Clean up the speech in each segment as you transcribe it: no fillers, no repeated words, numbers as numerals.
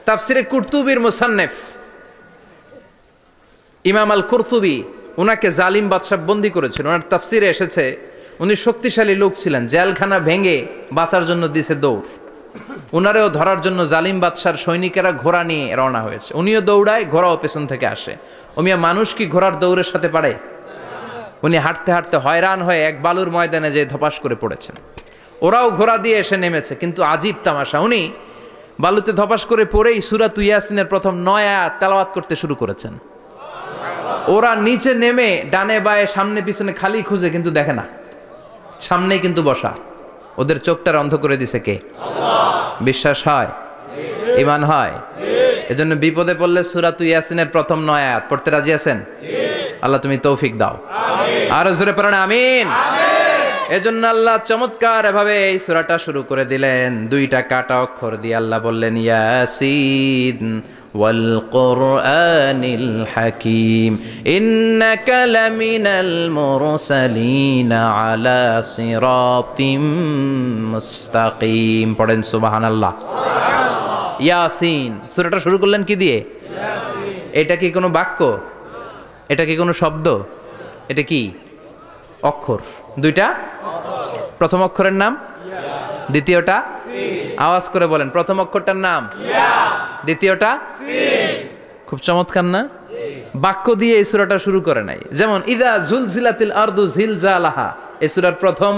তাফসিরে কুরতুবির মুসান্নেফ ইমাম আল কুরতুবি উনাকে জালিম বাদশাহ বন্দী করেছিল। ওনার তাফসিরে এসেছে উনি শক্তিশালী লোক ছিলেন, জেলখানা ভেঙে বাঁচার জন্য দিছে দৌড়। উনারেও ধরার জন্য জালিম বাদশার সৈনিকেরা ঘোড়া নিয়ে রওনা হয়েছে, উনিও দৌড়ায়, ঘোড়াও পেছন থেকে আসে। ওমিয়া মানুষ কি ঘোড়ার দৌড়ের সাথে পারে? উনি হাঁটতে হাঁটতে হয়রান হয়ে এক বালুর ময়দানে যে ধপাস করে পড়েছেন। ওরাও ঘোড়া দিয়ে এসে নেমেছে, কিন্তু আজীব তামাশা, উনি বালুতে ধপাস করে পড়েই সূরা ইয়াসিনের প্রথম 9 আয়াত তেলাওয়াত করতে শুরু করেছেন। ওরা নিচে নেমে ডানে বায়ে সামনে পিছনে খালি খুঁজে, কিন্তু দেখে না, সামনেই কিন্তু বসা। ওদের চোখটার অন্ধ করে দিছে কে? বিশ্বাস হয়? ঈমান হয়? এজন্য বিপদে পড়লে সূরা ইয়াসিনের প্রথম 9 আয়াত পড়তে রাজি আছেন? আল্লাহ তুমি তৌফিক দাও, আরো জোরে পড়েন আমিন। এজন্য আল্লাহ চমৎকার এভাবে এই সূরাটা শুরু করে দিলেন, 2টা কাটা অক্ষর দিয়ে। আল্লাহ বললেন ইয়াসিন ওয়াল কুরআনিল হাকীম ইন্নাকা লামিনাল মুরসালিন আলা সিরাতিম মুস্তাকিম। পড়েন সুবহানাল্লাহ। ইয়াসিন সূরাটা শুরু করলেন কি দিয়ে? এটা কি কোনো বাক্য? এটা কি কোনো শব্দ? এটা কি অক্ষর? 2টা। প্রথম অক্ষরের নাম, দ্বিতীয়টা আওয়াজ করে বলেন, প্রথম অক্ষরটার নাম, দ্বিতীয়টা। খুব চমৎকার না? বাক্য দিয়ে এই সূরাটা শুরু করে নাই। যেমন ইযা জুলজিলাতিল আরদু জিলজালাহা, এই সূরার প্রথম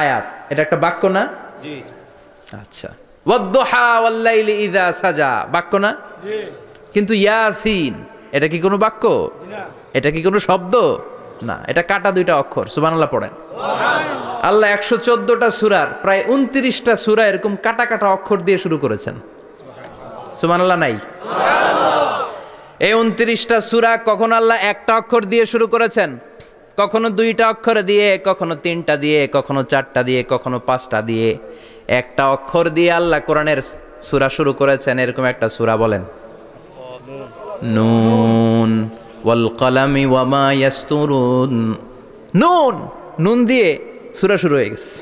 আয়াত, এটা একটা বাক্য না? জি। আচ্ছা। ওয়াদ-দুহা ওয়াল-লাইলি ইযা সাজা, বাক্য না? জি। কিন্তু ইয়াসিন এটা কি কোনো বাক্য? না। এটা কি কোনো শব্দ? না, এটা কাটা 2টা অক্ষর। সুবহানাল্লাহ পড়েন। সুবহানাল্লাহ। আল্লাহ 114টা সূরার প্রায় 29টা সূরা এরকম কাটা কাটা অক্ষর দিয়ে শুরু করেছেন। সুবহানাল্লাহ নাই? সুবহানাল্লাহ। এই 29টা সূরা কখনো আল্লাহ একটা অক্ষর দিয়ে শুরু করেছেন, কখনো 2টা অক্ষর দিয়ে, কখনো 3টা দিয়ে, কখনো 4টা দিয়ে, কখনো 5টা দিয়ে। একটা অক্ষর দিয়ে আল্লাহ কোরআনের সূরা শুরু করেছেন। এরকম একটা সূরা বলেন, নুন ওয়াল কলামি ওয়া মা ইয়াসতুরুন। নুন, নুন দিয়ে সূরা শুরু হয়ে গেছে।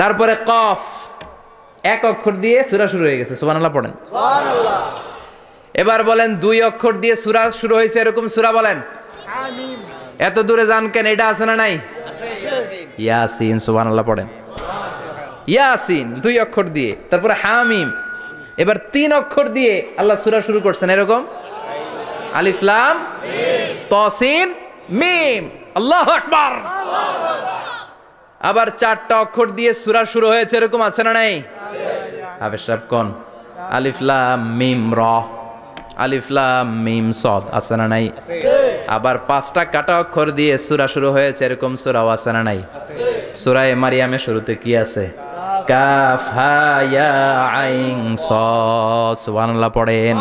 তারপরে কফ, এক অক্ষর দিয়ে সূরা শুরু হয়ে গেছে। সুবহানাল্লাহ পড়েন। সুবহানাল্লাহ। এবার বলেন 2 অক্ষর দিয়ে সূরা শুরু হয়েছে এরকম সূরা বলেন। আমিন। এত দূরে যান কেন? এটা আছে না নাই? আছে। ইয়াসিন। সুবহানাল্লাহ পড়েন। ইয়াসিন 2 অক্ষর দিয়ে। তারপরে হামিম। এবার 3 অক্ষর দিয়ে আল্লাহ সূরা শুরু করছেন এরকম, আলিফ লাম মিম তাসিন মিম। আল্লাহু আকবার। আবার 4টা অক্ষর দিয়ে সূরা শুরু হয়েছে এরকম আছে না নাই? হাফেজ সাহেব কোন? আলিফ লাম মিম র, আলিফ লাম মিম সদ, আছে না নাই? আবার 5টা কাটা অক্ষর দিয়ে সূরা শুরু হয়েছে এরকম সূরাও আছে না নাই? সূরা মারিয়ামের শুরুতে কি আছে? কাফ হা ইয়া আইন সদ। সুবহানাল্লাহ পড়েন।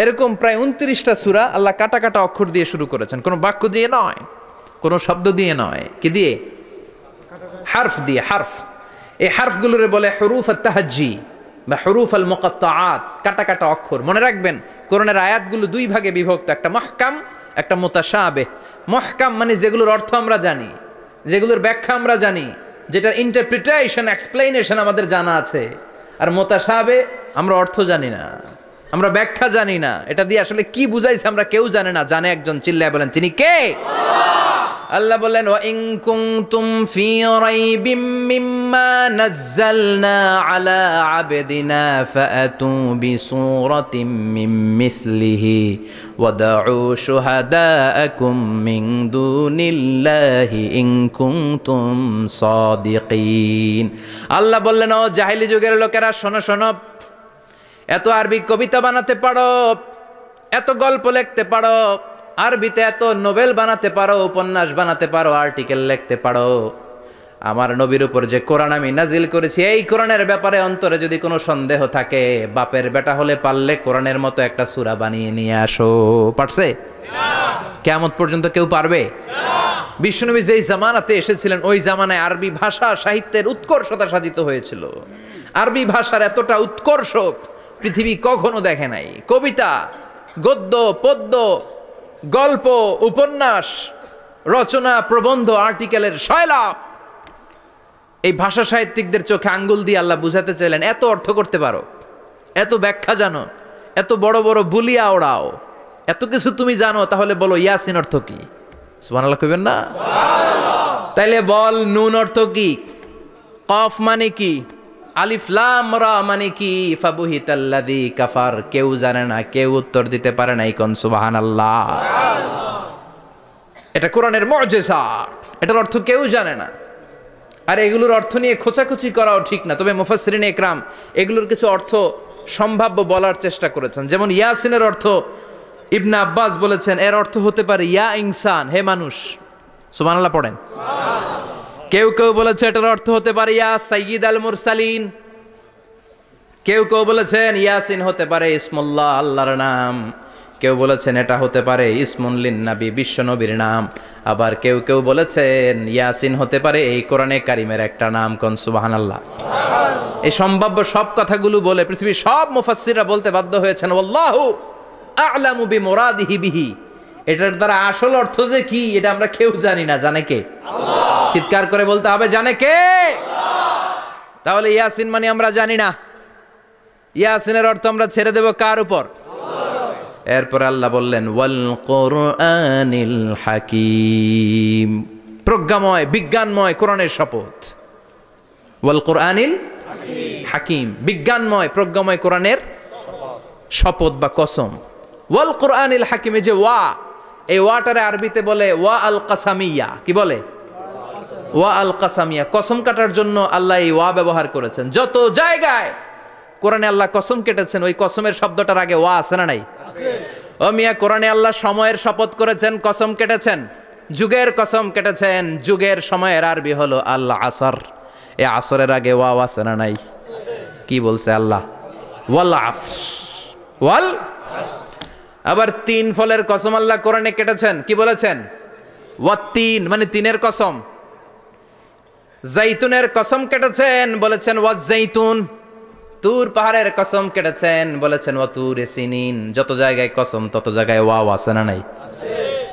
এরকম প্রায় 29টা সূরা আল্লাহ কাটা কাটা অক্ষর দিয়ে শুরু করেছেন, কোনো বাক্য দিয়ে নয়, কোনো শব্দ দিয়ে নয়। কি দিয়ে? হারফ দিয়ে। হারফ, এই হারফগুলোরে বলে হুরুফ আত-তাহাজ্জি বা হুরুফ আল মুকাত্তাআত, কাটা কাটা অক্ষর। মনে রাখবেন কোরআনের আয়াতগুলো 2 ভাগে বিভক্ত, একটা মুহকাম, একটা মুতাশাবিহ। মুহকাম মানে যেগুলোর অর্থ আমরা জানি, যেগুলোর ব্যাখ্যা আমরা জানি, যেটার ইন্টারপ্রিটেশন এক্সপ্লেনেশন আমাদের জানা আছে। আর মুতাশাবিহ আমরা অর্থ জানি না, আমরা ব্যাখ্যা জানি না, এটা দিয়ে আসলে কি বুঝাইছে আমরা কেউ জানে না। জানে একজন, চিল্লায় বলেন তিনি কে? আল্লাহ বলেন ওয়া ইন কুনতুম ফি রাইবিম মিম্মা নাযালনা আলা আবদিনা ফাআতু বিসূরাতিম মিন মিসলিহি ওয়াদউ শুহাদাআকুম মিন দুনিল্লাহি ইন কুনতুম সাদিকিন। আল্লাহ বললেন ও জাহেলি যুগের লোকেরা, শোনো শোনো, এত আরবি কবিতা বানাতে পারো, এত গল্প লিখতে পারো, আরবিতে এত নোবেল বানাতে পারো, উপন্যাস বানাতে পারো, আর্টিকেল লিখতে পারো। আমার নবীর উপর যে কোরআন আমি নাজিল করেছি, এই কোরআনের ব্যাপারে অন্তরে যদি কোনো সন্দেহ থাকে, বাপের বেটা হলে পারলে কোরআনের মতো একটা সূরা বানিয়ে নিয়ে আসো। পারছে? না। কিয়ামত পর্যন্ত কেউ পারবে না। বিশ্বনবী যেই জামানাতে এসেছিলেন ওই জামানায় আরবি ভাষা সাহিত্যের উৎকর্ষতা সাধিত হয়েছিল। আরবি ভাষার এতটা উৎকর্ষ পৃথিবী কখনো দেখে নাই। কবিতা, গদ্য, পদ্য, গল্প, উপন্যাস, রচনা, প্রবন্ধ, আর্টিকেলের সয়লাভ। এই ভাষা সাহিত্যিকদের চোখে আঙ্গুল দিয়ে আল্লাহ বুঝাতে চাইলেন এত অর্থ করতে পারো, এত ব্যাখ্যা জানো, এত বড় বড় বুলিয়া ওড়াও, এত কিছু তুমি জানো, তাহলে বলো ইয়াসিন অর্থ কি? সুবহানাল্লাহ কইবেন না? তাইলে বল নুন অর্থ কি, কফ মানে কি, আলিফ লাম রা মানে কি? ফাবুহিতাল্লাযী কাফার। কেউ জানে না, কেউ উত্তর দিতে পারে না। কোন সুবহানাল্লাহ। এটা কোরআনের মুজিজা, এটার অর্থ কেউ জানে না। আর এগুলোর অর্থ নিয়ে খোঁচাখুচি করাও ঠিক না। তবে মুফাসসিরিনে ইকরাম এগুলোর কিছু অর্থ সম্ভাব্য বলার চেষ্টা করেছেন। যেমন ইয়াসিনের অর্থ ইবনে আব্বাস বলেছেন এর অর্থ হতে পারে ইয়া ইনসান, হে মানুষ। সুবহানাল্লাহ পড়েন। কেউ কেউ বলেছে এটার অর্থ হতে পারে ইয়া সাইয়্যিদ আল মুরসালিন। কেউ কেউ বলেছেন ইয়াসিন হতে পারে ইসমুল্লাহ, আল্লাহর নাম। কেউ বলেছেন এটা হতে পারে ইসমুন লিন নবী, বিশ্ব নবীর নাম। আবার কেউ কেউ বলেছেন ইয়াসিন হতে পারে এই কোরআনে কারিমের একটা নাম। কোন সুবহানাল্লাহ। এই সম্ভাব্য সব কথাগুলো বলে পৃথিবীর সব মুফাসসিররা বলতে বাধ্য হয়েছেন আল্লাহু আ'লামু বিমুরাদিহি বিহি। এটার দ্বারা আসল অর্থ যে কি এটা আমরা কেউ জানি না। জানে কে? আল্লাহ। চিৎকার করে বলতে হবে, জানে কে? আল্লাহ। তাহলে ইয়াসিন মানে আমরা জানি না। ইয়াসিনের অর্থ আমরা ছেড়ে দেব কার উপর? আল্লাহ। এরপর আল্লাহ বললেন ওয়াল কোরআনিল হাকিম, প্রজ্ঞাময় বিজ্ঞানময় কোরআনের শপথ। ওয়াল কোরআনিল হাকিম, বিজ্ঞানময় প্রজ্ঞাময় কোরআনের শপথ বা কসম। ওয়াল কোরআনিল হাকিম, যে ওয়া, এই ওয়াটারে আরবিতে বলে ওয়া আল কাসামিয়া। কি বলে? ওয়া আল কাসামিয়া। কসম কাটার জন্য আল্লাহ এই ওয়া ব্যবহার করেছেন। যত জায়গায় কোরআনে আল্লাহ কসম কেটেছেন ওই কসমের শব্দটার আগে ওয়া আছে না নাই? ও মিয়া, কোরআনে আল্লাহ সময়ের শপথ করেছেন, কসম কেটেছেন, যুগের কসম কেটেছেন। যুগের সময়ের আরবি হলো আল আসর। এই আসরের আগে ওয়া আছে না নাই? কি বলছে আল্লাহ? ওয়াল আসর, ওয়াল। আবার তিন ফলের কসম আল্লাহ কোরআনে কেটেছেন। কি বলেছেন? ওয়াত্তিন, মানে তিনের কসম। জাইতুনের কসম কেটেছেন, বলেছেন ওয়াজ্জাইতুন। তুর পাহাড়ের কসম কেটেছেন, বলেছেন ওয়াতুরে সিনিন। যত জায়গায় কসম তত জায়গায় ওয়াও আছে না নাই?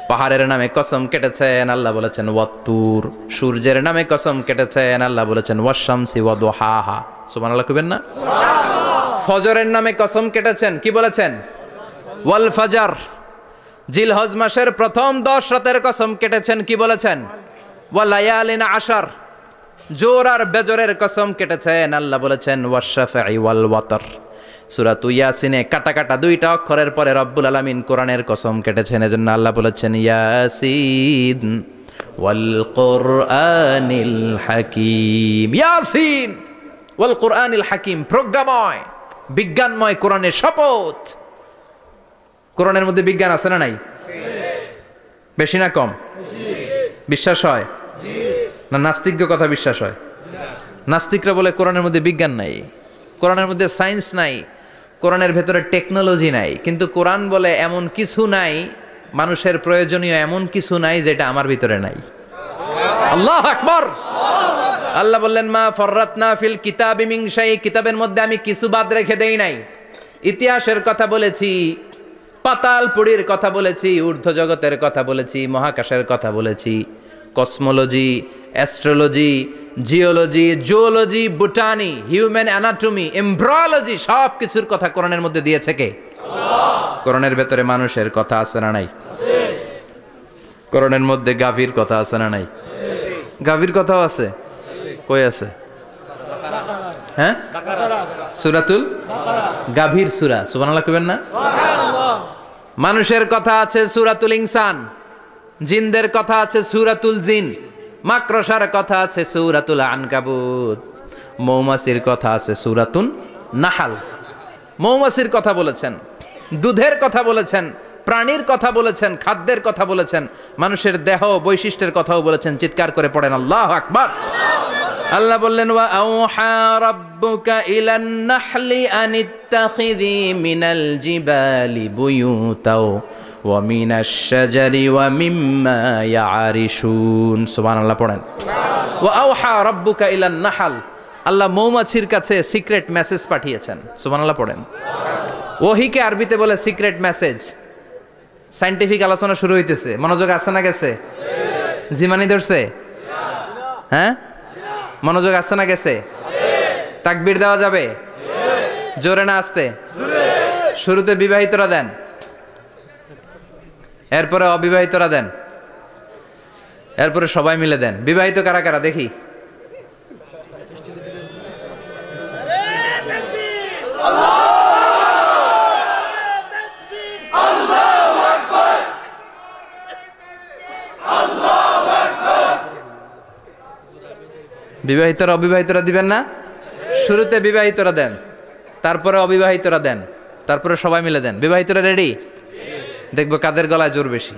পাহাড়ের নামে কসম কেটেছেন, আল্লাহ বলেছেন ওয়াতুর। সূর্যের নামে কসম কেটেছেন, আল্লাহ বলেছেন ওয়াশ-শামসি ওয়াদুহাহা। সুবহানাল্লাহ কইবেন না? ফজরের নামে কসম কেটেছেন, কি বলেছেন? ওয়াল ফাজর। জিলহজ মাসের প্রথম 10 রাতের কসম কেটেছেন, কি বলেছেন? ওয়াল লায়ালিন আশর। জোর আর বেজরের কসম কেটেছেন, আল্লাহ বলেছেন ওয়াশ-শাফঈ ওয়াল ওয়াতর। সূরা ইয়াসিনে কাটা কাটা 2টা অক্ষরের পরে রব্বুল আলামিন কোরআনের কসম কেটেছেন। এজন্য আল্লাহ বলেছেন ইয়াসিন ওয়াল কোরআনিল হাকিম। ইয়াসিন ওয়াল কোরআনিল হাকিম, প্রজ্ঞাময় বিজ্ঞানময় কোরআনের শপথ। কোরআনের মধ্যে বিজ্ঞান আছে না নাই? বেশি না কম? বিশ্বাস হয় না নাস্তিক্য কথা বিশ্বাস হয়? নাস্তিকরা বলে কোরআনের মধ্যে বিজ্ঞান নাই, কোরআনের মধ্যে সায়েন্স নাই, কোরআনের ভেতরে টেকনোলজি নাই। কিন্তু কোরআন বলে এমন কিছু নাই, মানুষের প্রয়োজনীয় এমন কিছু নাই যেটা আমার ভিতরে নাই। আল্লাহু আকবার। আল্লাহ বললেন মা ফররাতনা ফিল কিতাবি মিন শাই, কিতাবের মধ্যে আমি কিছু বাদ রেখে দেই নাই। ইতিহাসের কথা বলেছি, পাতালপুরীর কথা বলেছি, ঊর্ধ্ব জগতের কথা বলেছি, মহাকাশের কথা বলেছি, cosmology, astrology, geology, zoology, botany, human anatomy, embryology, সব কিছুর কথা কোরআনের মধ্যে দিয়েছে কে? আল্লাহ। কোরআনের ভেতরে মানুষের কথা আছে না নাই? আছে। কোরআনের মধ্যে গাভীর কথা আছে না নাই? আছে। গাভীর কথাও আছে? কই আছে? হ্যাঁ, সূরাতুল গাভীর সূরা। সুবহানাল্লাহ কইবেন না? সুবহানাল্লাহ। মানুষের কথা আছে সূরাতুল ইনসান, জিনদের কথা আছে সূরাতুল জিন, মাকড়সার কথা আছে সূরাতুল আনকাবুত, মৌমাছির কথা আছে সূরাতুন নাহাল। মৌমাছির কথা বলেছেন, দুধের কথা বলেছেন, প্রাণীর কথা বলেছেন, খাদ্যের কথা বলেছেন, মানুষের দেহ বৈশিষ্ট্যের কথাও বলেছেন। চিৎকার করে পড়েন আল্লাহু আকবার। আল্লাহ বললেন ওয়া আওহা রাব্বুকা ইলান নাহলি আনিত্তাখিযি মিনাল জিবালি বুয়ুতাও ওয়া মিনাশ শাজারি ওয়া মিম্মা ইয়ারিশুন। সুবহানাল্লাহ পড়েন। ওয়া আওহা রাব্বুকা ইলান নাহল, আল্লাহ মৌমাছির কাছে সিক্রেট মেসেজ পাঠিয়েছেন। সুবহানাল্লাহ পড়েন। ওহীকে আরবিতে বলে সিক্রেট মেসেজ। সায়েন্টিফিক আলোচনা শুরু হইতেছে, মনোযোগ আছে না গেছে? জিমানি ধরছে? হ্যাঁ, মনোযোগ আছে না গেছে? তাকবীর দেওয়া যাবে? জোরে না আসতে? শুরুতে বিবাহিতরা দেন, এরপরে অবিবাহিতরা দেন, এরপরে সবাই মিলে দেন। বিবাহিত কারা কারা দেখি? বিবাহিতরা অবিবাহিতরা দিবেন না? শুরুতে বিবাহিতরা দেন, তারপরে অবিবাহিতরা দেন, তারপরে সবাই মিলে দেন। বিবাহিতরা রেডি? দেখবো কাদের গলায় জোর বেশি।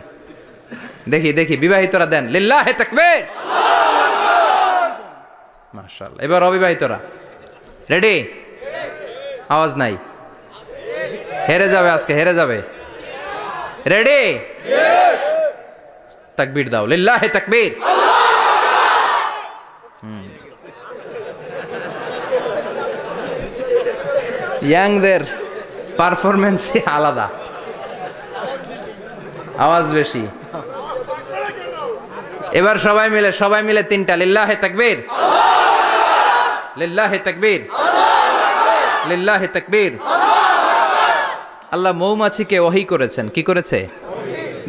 দেখি দেখি, বিবাহিতরা দেন, লিল্লাহে তাকবীর, মাশাআল্লাহ। এবার অবিবাহিতরা রেডি? আওয়াজ নাই, হেরে যাবে আজকে, হেরে যাবে। রেডি? তাকবীর দাও, লিল্লাহে তাকবীর। ইয়াংদের পারফরমেন্সই আলাদা, আওয়াজ বেশি। এবার সবাই মিলে তিনটা, লিল্লাহে তাকবীর, লিল্লাহে তাকবীর, লিল্লাহে তাকবীর। আল্লাহ মৌমাছিকে ওহী করেছেন। কি করেছে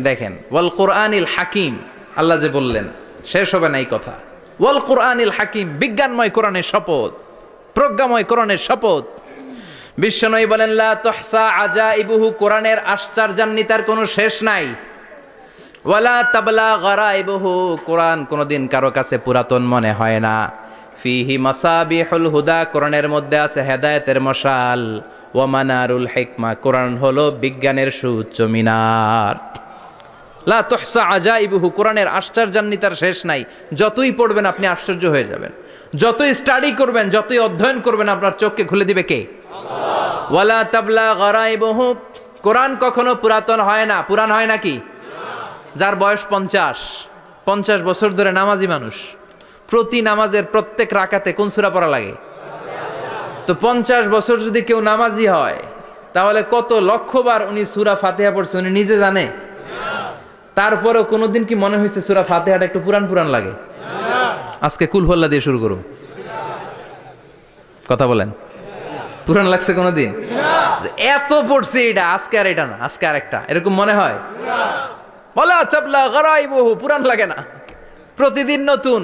দেখেন, ওয়াল কুরআনিল হাকিম, আল্লাহ যে বললেন শেষ হবে না এই কথা। ওয়াল কুরআনিল হাকিম, বিজ্ঞানময় কোরআনের শপথ, প্রজ্ঞাময় কোরআনের শপথ। বিশ্বনবী বলেন লা তুহসা আজাইবুহু, কোরআনের আশ্চর্যান্বিতার কোনো শেষ নাই। ওয়ালা তাবলা গারাইবুহু, কোরআন কোনোদিন কারো কাছে পুরাতন মনে হয় না। ফিহি মাসাবিহুল হুদা, কোরআনের মধ্যে আছে হেদায়েতের মশাল। ওয়া মানারুল হিকমা, কোরআন হলো বিজ্ঞানের সুউচ্চ মিনার। লা তুহসা আজাইবুহু, কোরআনের আশ্চর্যান্বিতার শেষ নাই। যতই পড়বেন আপনি আশ্চর্য হয়ে যাবেন, যতই স্টাডি করবেন, যতই অধ্যয়ন করবেন, আপনার চোখকে খুলে দিবে কে? ওয়ালা তাবলা গারাইবুহু, কোরআন কখনো পুরাতন হয় না। পুরান হয় নাকি? যার বয়স 50 বছর ধরে নামাজি মানুষ, প্রতি নামাজের প্রত্যেক রাকাতে কোন সূরা পড়া লাগে? তো 50 বছর যদি কেউ নামাজি হয়, তাহলে কত লক্ষবার উনি সূরা ফাতিহা পড়ছে উনি নিজে জানে? তারপরেও কোনোদিন কি মনে হয়েছে সূরা ফাতিহাটা একটু পুরান পুরান লাগে? আজকে কুল হল্লা দিয়ে শুরু করুন, কথা বলেন, পুরান লাগছে কোনোদিন? এত পড়ছি এটা, আজকে আর এটা না, আজকে আর একটা, এরকম মনে হয়? ওয়ালা তাবলা গারাইবুহু, পুরান লাগে না। প্রতিদিন নতুন,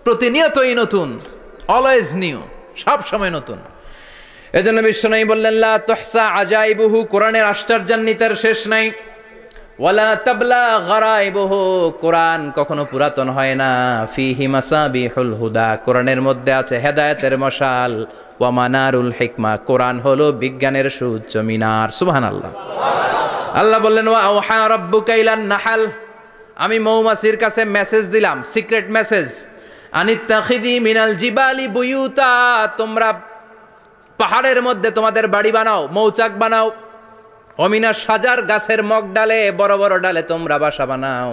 প্রতিনিয়তই নতুন, অলওয়েজ নিউ, সব সময় নতুন। এজন্য বিশ্বনবী বললেন লা তুহসা আজাইবুহু, কোরআনের আশ্চর্যান্বিতার শেষ নাই। ওয়ালা তাবলা গারাইবুহু, কোরআন কখনো পুরাতন হয় না। ফিহি মাসাবিহুল হুদা, কোরআনের মধ্যে আছে হেদায়েতের মশাল। ওয়া মানারুল হিকমা, কোরআন হলো বিজ্ঞানের সুউচ্চ মিনার। সুবহানাল্লাহ। আল্লাহ বললেন ওয়া আওহা রাব্বুকা ইলান নাহাল, আমি মৌমাছির কাছে মেসেজ দিলাম, সিক্রেট মেসেজ। আনিত্তাখিযি মিনাল জিবালি বুয়ুতা, তোমরা পাহাড়ের মধ্যে তোমাদের বাড়ি বানাও, মৌচাক বানাও। অমিনা সাজার, গাছের মগ ডালে, বড় বড় ডালে তোমরা বাসা বানাও।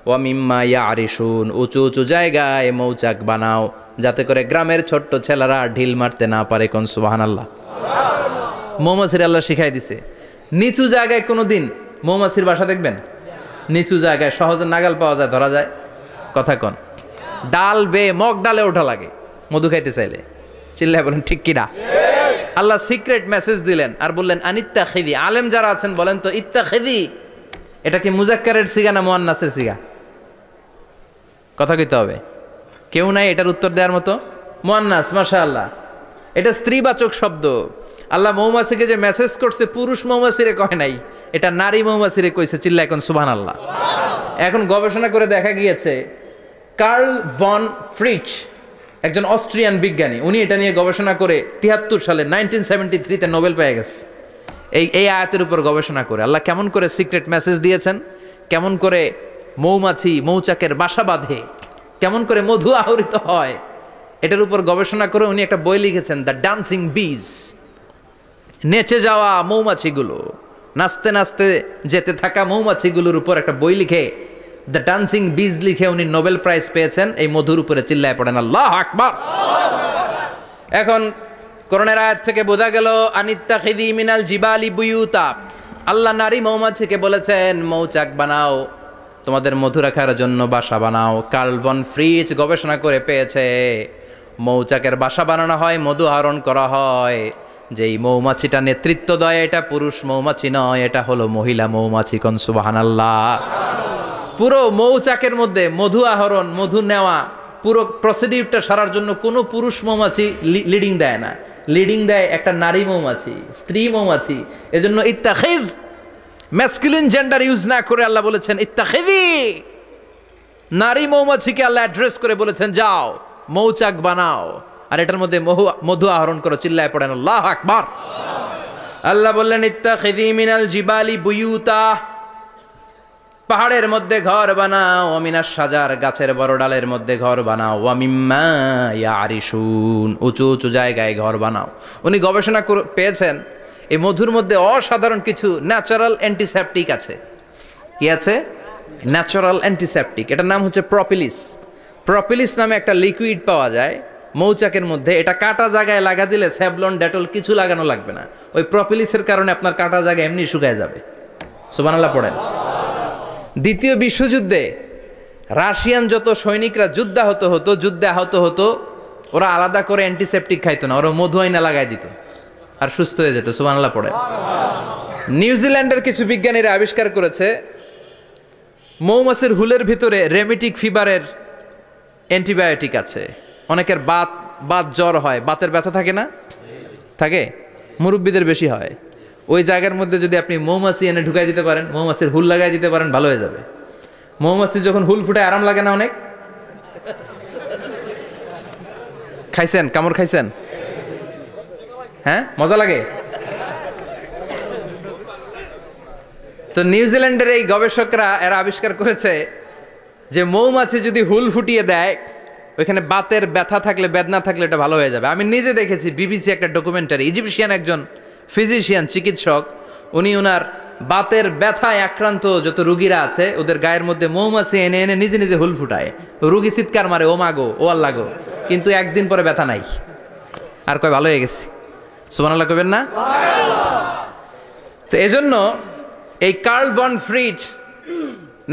ওয়া মিম্মা ইয়ারিশুন, উঁচু উঁচু জায়গায় মৌচাক বানাও, যাতে করে গ্রামের ছোট্ট ছেলেরা ঢিল মারতে না পারে। কোন সুবহানাল্লাহ। মৌমাছির আল্লাহ শিখাই দিছে। নিচু জায়গায় কোনোদিন মৌমাছির বাসা দেখবেন? নিচু জায়গায় সহজে নাগাল পাওয়া যায়, ধরা যায়। কথা কন, ডাল বেয়ে মগ ডালে ওঠা লাগে মধু খাইতে চাইলে। চিল্লায় বলেন ঠিক কিনা? আল্লাহ সিক্রেট মেসেজ দিলেন আর বললেন আনিত্তাখিযি। আলেম যারা আছেন বলেন তো, ইত্তাখিযি এটা কি মুজাক্কারের সিগা না মুয়ান্নাসের সিগা? কথা কইতে হবে, কেউ নাই এটার উত্তর দেওয়ার মতো। মুয়ান্নাস, মাশাআল্লাহ, এটা স্ত্রীবাচক শব্দ। আল্লাহ মৌমাছিকে যে মেসেজ করছে পুরুষ মৌমাছিরে কয় নাই, এটা নারী মৌমাছিরে কইছে। চিল্লা এখন সুবহানাল্লাহ। এখন গবেষণা করে দেখা গিয়েছে, কার্ল ভন ফ্রিচ একজন অস্ট্রিয়ান বিজ্ঞানী, উনি এটা নিয়ে গবেষণা করে 73 সালে 1973-তে নোবেল পেয়ে গেছে। এই আয়াতের উপর গবেষণা করে আল্লাহ কেমন করে সিক্রেট মেসেজ দিয়েছেন, কেমন করে মৌমাছি মৌচাকের বাসা বাঁধে, কেমন করে মধু আহরিত হয়, এটার উপর গবেষণা করে উনি একটা বই লিখেছেন, দ্য ডান্সিং বিজ। নেচে যাওয়া মৌমাছিগুলো, নাচতে নাচতে যেতে থাকা মৌমাছিগুলোর উপর একটা বই লিখে, দ্য ডান্সিং বিজ লিখে উনি নোবেল প্রাইজ পেয়েছেন এই মধুর উপরে। চিল্লায় পড়েন আল্লাহু আকবার। এখন কোরআনের আয়াত থেকে বোঝা গেল আনিত্তাখিযি মিনাল জিবালি বুয়ুতা, আল্লাহ নারী মৌমাছিকে বলেছেন মৌচাক বানাও, তোমাদের মধু রাখার জন্য বাসা বানাও। কার্ল ভন ফ্রিচ গবেষণা করে পেয়েছে মৌচাকের বাসা বানানো হয়, মধু আহরণ করা হয় যে এই মৌমাছিটা নেতৃত্ব দেয় এটা পুরুষ মৌমাছি নয়, এটা হলো মহিলা মৌমাছি। কোন সুবহানাল্লাহ। পুরো মৌচাকের মধ্যে মধু আহরণ, মধু নেওয়া, পুরো প্রসিডিউরটা সারার জন্য কোনো পুরুষ মৌমাছি লিডিং দেয় না, লিডিং দেয় একটা নারী মৌমাছি, স্ত্রী মৌমাছি। এজন্য ইত্তাখিজ, ম্যাসকুলিন জেন্ডার ইউজ না করে আল্লাহ বলেছেন ইত্তাখিজি। নারী মৌমাছিকে আল্লাহ অ্যাড্রেস করে বলেছেন যাও মৌচাক বানাও আর এটার মধ্যে মধু আহরণ করো। চিল্লায় পড়েন আল্লাহু আকবার। আল্লাহ বললেন ইত্তাখিজি মিনাল জিবালি বুয়ুতা, পাহাড়ের মধ্যে ঘর বানাও, মিনাশ শাজার, গাছের বড় ডালের মধ্যে ঘর বানাও, ওয়া মিম্মা ইয়ারিশুন, উঁচু উঁচু জায়গায় ঘর বানাও। উনি গবেষণা পেয়েছেন এই মধুর মধ্যে অসাধারণ কিছু ন্যাচারাল অ্যান্টিসেপটিক আছে। কি আছে? Natural antiseptic. এটার নাম হচ্ছে প্রপিলিস। প্রপিলিস নামে একটা লিকুইড পাওয়া যায় মৌচাকের মধ্যে। এটা কাটা জায়গায় লাগা দিলে স্যাভলন, ডেটল কিছু লাগানো লাগবে না। ওই প্রপিলিসের কারণে আপনার কাটা জায়গা এমনি শুকায় যাবে। সুবহানাল্লাহ পড়েন। দ্বিতীয় বিশ্বযুদ্ধে রাশিয়ান যত সৈনিকরা যুদ্ধে আহত হতো, ওরা আলাদা করে অ্যান্টিসেপটিক খাইতো না, ওরা মধু আইনা লাগাই দিত আর সুস্থ হয়ে যেত। সুবহানাল্লাহ পড়েন। নিউজিল্যান্ডের কিছু বিজ্ঞানীরা আবিষ্কার করেছে মৌমাছির হুলের ভিতরে রেমিটিক ফিভারের অ্যান্টিবায়োটিক আছে। অনেকের বাত জ্বর হয়, বাতের ব্যথা থাকে না? থাকে, মুরব্বীদের বেশি হয়। ওই জায়গার মধ্যে যদি আপনি মৌমাছি এনে ঢুকাই দিতে পারেন, মৌমাছির হুল লাগাই দিতে পারেন, ভালো হয়ে যাবে। মৌমাছি যখন হুল ফুটে আরাম লাগে না অনেক? খাইছেন? কামড় খাইছেন? হ্যাঁ, মজা লাগে। তো নিউজিল্যান্ডের এই গবেষকরা এরা আবিষ্কার করেছে যে মৌমাছি যদি হুল ফুটিয়ে দেয়, ওইখানে বাতের ব্যথা থাকলে, বেদনা থাকলে এটা ভালো হয়ে যাবে। আমি নিজে দেখেছি, বিবিসি একটা ডকুমেন্টারি। ইজিপশিয়ান একজন ফিজিশিয়ান, চিকিৎসক, উনি ওনার বাতের ব্যথায় আক্রান্ত যত রুগীরা আছে ওদের গায়ের মধ্যে মৌমাছি এনে এনে নিজে নিজে হুল ফুটায়। রুগী চিৎকার মারে, ও মাগো, ও আল্লাহ গো, কিন্তু একদিন পরে ব্যথা নাই, আর কয় ভালো হয়ে গেছি। সুবহানাল্লাহ কইবেন না? তো এজন্য এই কার্ল বন ফ্রিজ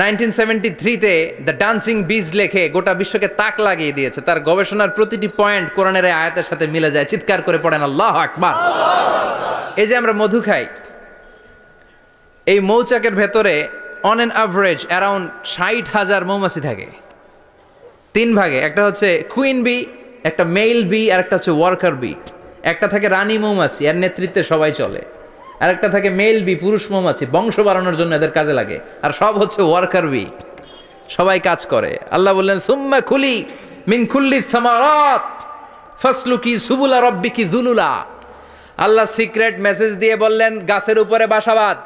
1973-তে দ্য ডান্সিং বিজ লেখে গোটা বিশ্বকে তাক লাগিয়ে দিয়েছে। তার গবেষণার প্রতিটি পয়েন্ট কোরআনের আয়াতের সাথে মিলে যায়। চিৎকার করে পড়েন আল্লাহু আকবার। এই যে আমরা মধু খাই, এই মৌচাকের ভেতরে অন অ্যান অ্যাভারেজ অ্যারাউন্ড 60,000 মৌমাছি থাকে। 3 ভাগে, একটা হচ্ছে কুইন বি, একটা মেল বি, আর একটা হচ্ছে ওয়ার্কার বি। একটা থাকে রানী মৌমাছি, এর নেতৃত্বে সবাই চলে। আর একটা থাকে মেল বি, পুরুষ মৌমাছি, বংশ বাড়ানোর জন্য এদের কাজে লাগে। আর সব হচ্ছে ওয়ার্কার বি, সবাই কাজ করে। আল্লাহ বললেন সুম্মা কুলি মিন কুল্লি সামারাত ফাসলুকি সুবুলা রাব্বিকি যুলুলা। আল্লাহ সিক্রেট মেসেজ দিয়ে বললেন গাছের উপরে বাসাবাদ,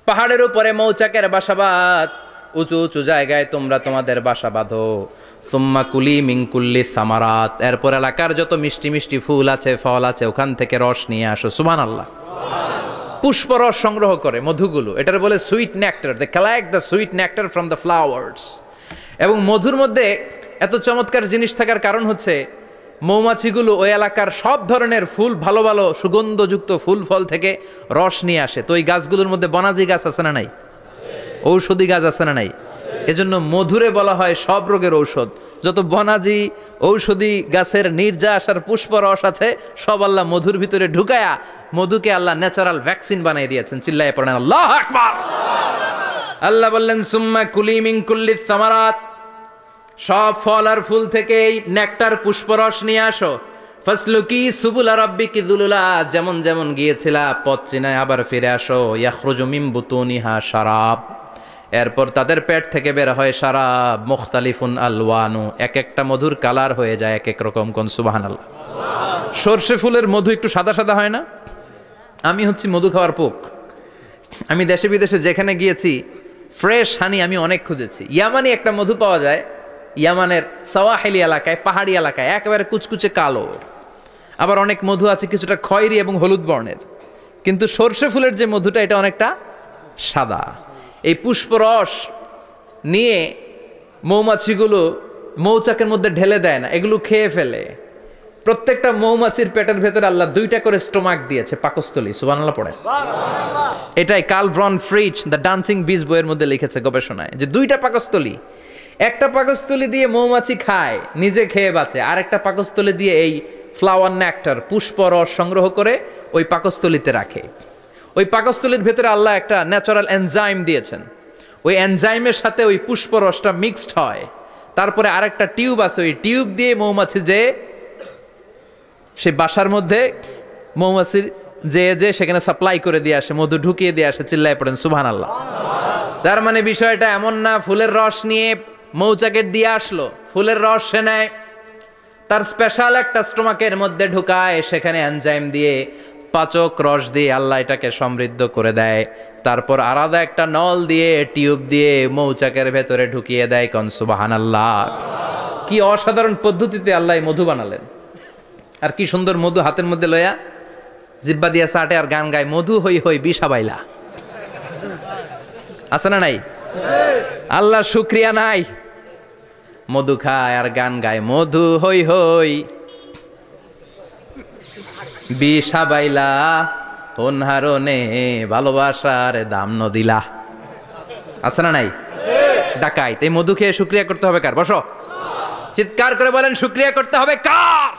পাহাড়ের উপরে মৌচাকের বাসাবাদ, উঁচু উঁচু জায়গায় তোমরা তোমাদের বাসা বাঁধো। সুম্মা কুলি মিন কুল্লি সামারাত, এরপর এলাকার যত মিষ্টি মিষ্টি ফুল আছে, ফল আছে, ওখান থেকে রস নিয়ে আসো। সুবহানাল্লাহ। পুষ্পরস সংগ্রহ করে মধুগুলো, এটার বলে sweet nectar. They collect the sweet nectar from the flowers. এবং মধুর মধ্যে এত চমৎকার জিনিস থাকার কারণ হচ্ছে মৌমাছিগুলো ওই এলাকার সব ধরনের ফুল, ভালো ভালো সুগন্ধযুক্ত ফুল ফল থেকে রস নিয়ে আসে। তো ওই গাছগুলোর মধ্যে বনাজি গাছ আছে না নাই? ঔষধি গাছ আছে না নাই? এজন্য মধুরে বলা হয় সব রোগের ঔষধ। যত বনাজি ঔষধি গাছের নির্যাস আর পুষ্পরস আছে সব আল্লাহ মধুর ভিতরে ঢুকায়া মধুকে আল্লাহ ন্যাচারাল ভ্যাকসিন বানিয়ে দিয়েছেন। চিল্লায়ে পড়েন আল্লাহু আকবার। আল্লাহ বললেন সুম্মা কুলি মিন কুল্লি সামারাত, সব ফল আর ফুল থেকে এই নেকটার পুষ্পরস নিয়ে আসো। ফাসলুকি সুবুলা রাব্বিকি যুলুলা, যেমন যেমন গিয়েছিলা পথ চিনায় আবার ফিরে আসো। ইয়াখরুজু মিন বুতুনিহা শারাব, এরপর তাদের পেট থেকে বের হয় শারাব। মুখতালিফুন আলওয়ানু, এক একটা মধুর কালার হয়ে যায় এক এক রকম। কোন সুবহানাল্লাহ। সরষে ফুলের মধু একটু সাদা সাদা হয় না? আমি হচ্ছি মধু খাওয়ার পোক। আমি দেশে বিদেশে যেখানে গিয়েছি ফ্রেশ হানি আমি অনেক খুঁজেছি। ইয়ামানি একটা মধু পাওয়া যায়, ইয়ামানের সাওয়াহিলি এলাকায়, পাহাড়ি এলাকায়, একেবারে কুচকুচে কালো। আবার অনেক মধু আছে কিছুটা খয়েরি এবং হলুদ বর্ণের, কিন্তু সরষে ফুলের যে মধুটা এটা অনেকটা সাদা। এই পুষ্পরস নিয়ে মৌমাছিগুলো মৌচাকের মধ্যে ঢেলে দেয় না, এগুলো খেয়ে ফেলে। প্রত্যেকটা মৌমাছির পেটের ভেতরে আল্লাহ 2টা করে স্টোমাক দিয়েছে, পাকস্থলী। সুবহানাল্লাহ পড়ে। এটাই Karl von Frisch the dancing bees বইয়ের মধ্যে লিখেছে গবেষণায়, যে 2টা পাকস্থলী। একটা পাকস্থলী দিয়ে মৌমাছি খায়, নিজে খেয়ে বাঁচে, আর একটা পাকস্থলী দিয়ে এই ফ্লাওয়ার নেক্টার, পুষ্পরস সংগ্রহ করে ওই পাকস্থলিতে রাখে। ওই পাকস্থলীর ভেতরে আল্লাহ একটা ন্যাচারাল এনজাইম দিয়েছেন, ওই এনজাইমের সাথে ওই পুষ্পরসটা মিক্সড হয়। তারপরে আরেকটা টিউব আছে, ওই টিউব দিয়ে মৌমাছি যে সেই বাসার মধ্যে মৌমাছি যে সেখানে সাপ্লাই করে দিয়ে আসে, মধু ঢুকিয়ে দিয়ে আসে। চিল্লায় পড়েন সুবহানাল্লাহ। তার মানে বিষয়টা এমন না ফুলের রস নিয়ে মৌচাকের দিয়ে আসলো, ফুলের রস সে নেয়, তার স্পেশাল একটা স্টোমাকের মধ্যে ঢুকায়, সেখানে এনজাইম দিয়ে পাচক রস দিয়ে আল্লাহ এটাকে সমৃদ্ধ করে দেয়। তারপর আলাদা একটা নল দিয়ে টিউব দিয়ে মৌচাকের ভেতরে ঢুকিয়ে দেয়। কোন সুবহানাল্লাহ। কি অসাধারণ পদ্ধতিতে আল্লাহ মধু বানালেন। আর কি সুন্দর মধু হাতের মধ্যে লয়া জিব্বা দিয়া চাটে আর গান গায়, মধু হই হই বিষা বাইলা। আছে না নাই? আল্লাহ শুকরিয়া নাই? মধু খায় আর গান গায়, মধু হই হই বিষা বাইলা, অনহারণে ভালোবাসার দাম নদিলা। আছে না নাই? ডাকাইত। এই মধু খেয়ে শুকরিয়া করতে হবে কার? বসো, চিৎকার করে বলেন শুকরিয়া করতে হবে কার?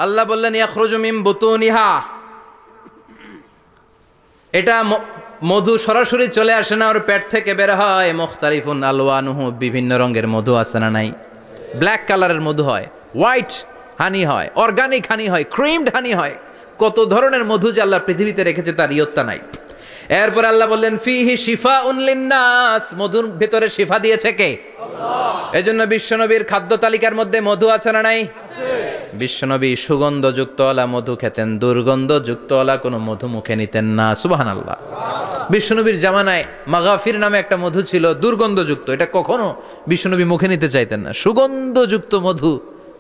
আল্লাহ বললেন ইয়াখরুজু মিন বুতুনিহা। এটা মধু সরাসরি চলে আসে না, ওর পেট থেকে বের হয়। মুখতালিফুন আলওয়ানুহু, বিভিন্ন রঙের মধু। আছে না নাই? ব্ল্যাক কালারের মধু হয়, হোয়াইট হানি হয়, অর্গানিক হানি হয়, ক্রিমড হানি হয়। কত ধরনের মধু যে আল্লাহ পৃথিবীতে রেখেছে তার ইয়ত্তা নাই। এরপর আল্লাহ বললেন ফিহি শিফাউন লিন্নাস, মধুর ভেতরে শিফা দিয়েছে কে? আল্লাহ। এজন্য বিশ্বনবীর খাদ্য তালিকার মধ্যে মধু আছে না নাই? বিশ্বনবী সুগন্ধযুক্তওয়ালা মধু খেতেন, দুর্গন্ধযুক্তওয়ালা কোনো মধু মুখে নিতেন না। সুবহানাল্লাহ। বিশ্বনবীর জামানায় মাগাফির নামে একটা মধু ছিল, দুর্গন্ধযুক্ত। এটা কখনো বিশ্বনবী মুখে নিতে চাইতেন না। সুগন্ধযুক্ত মধু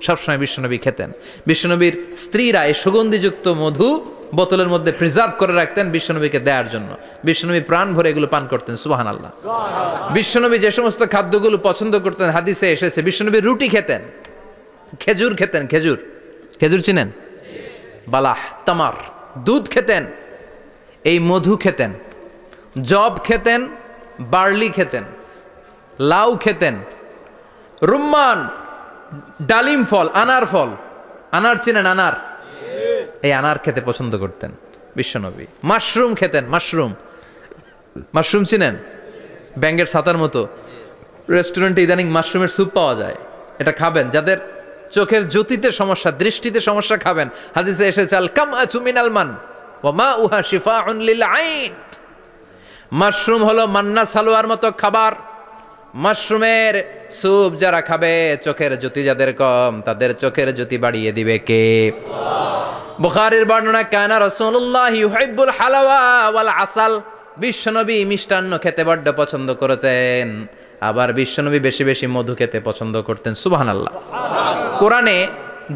সবসময় বিশ্বনবী খেতেন। বিশ্বনবীর স্ত্রীরা এই সুগন্ধিযুক্ত মধু বোতলের মধ্যে প্রিজার্ভ করে রাখতেন বিশ্বনবীকে দেওয়ার জন্য। বিশ্বনবী প্রাণ ভরে এগুলো পান করতেন। সুবহানাল্লাহ। বিশ্বনবী যে সমস্ত খাদ্যগুলো পছন্দ করতেন হাদিসে এসেছে। বিশ্বনবী রুটি খেতেন, খেজুর খেতেন। খেজুর, খেজুর চিনেন? বালাহ, তামার। দুধ খেতেন, এই মধু খেতেন, জব খেতেন, বার্লি খেতেন, লাউ খেতেন, রুম্মান, ডালিম ফল, আনার ফল। আনার চিনেন? আনার, এই আনার খেতে পছন্দ করতেন বিশ্বনবী। মাশরুম খেতেন, মাশরুম। মাশরুম চিনেন? ব্যাঙ্গের ছাতার মতো। রেস্টুরেন্টে ইদানিং মাশরুমের স্যুপ পাওয়া যায়, এটা খাবেন। যাদের চোখের জ্যোতিতে সমস্যা, দৃষ্টিতে সমস্যা খাবেন। হাদিসে এসেছে আল কামআতু মিনাল মান ওয়া মাউহা শিফাউন লিল আইন। মাশরুম হলো মান্না সালোয়ার মতো খাবার। মাশরুমের স্যুপ যারা খাবে, চোখের জ্যোতি যাদের কম, তাদের চোখের জ্যোতি বাড়িয়ে দিবে কে? বুখারীর বর্ণনা, কানা রাসূলুল্লাহ ইউহিব্বুল হালাওয়া ওয়াল আসাল। বিশ্বনবী মিষ্টান্ন খেতে বড্ড পছন্দ করতেন, আবার বিশ্বনবী বেশি বেশি মধু খেতে পছন্দ করতেন। সুবহানাল্লাহ। কোরআনে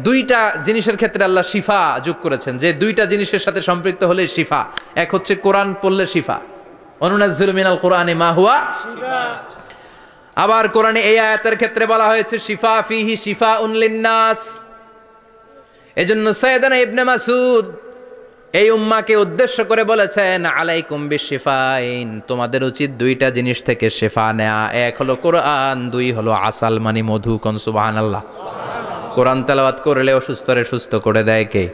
দুইটা জিনিসের ক্ষেত্রে আল্লাহ শিফা যোগ করেছেন, যে দুইটা জিনিসের সাথে সম্পৃক্ত হলে শিফা। এক হচ্ছে কোরআন পড়লে শিফা, অনুনাজ্জিলু মিনাল কোরআনি মা হুয়া শিফা। আবার কোরআনে এই আয়াতের ক্ষেত্রে বলা হয়েছে শিফা ফিহি শিফাউন লিন্নাস। এজন্য সাইয়েদানা ইবনে মাসউদ এই উম্মাকে উদ্দেশ্য করে বলেছেন আলাইকুম বিশিফাইন, তোমাদের উচিত দুইটা জিনিস থেকে শিফা নেয়া। এক হলো কোরআন, দুই হলো আসাল মানে মধু। কোন সুবহানাল্লাহ। কোরআন তেলাওয়াত করলে অসুস্থরে সুস্থ করে দেয় কে?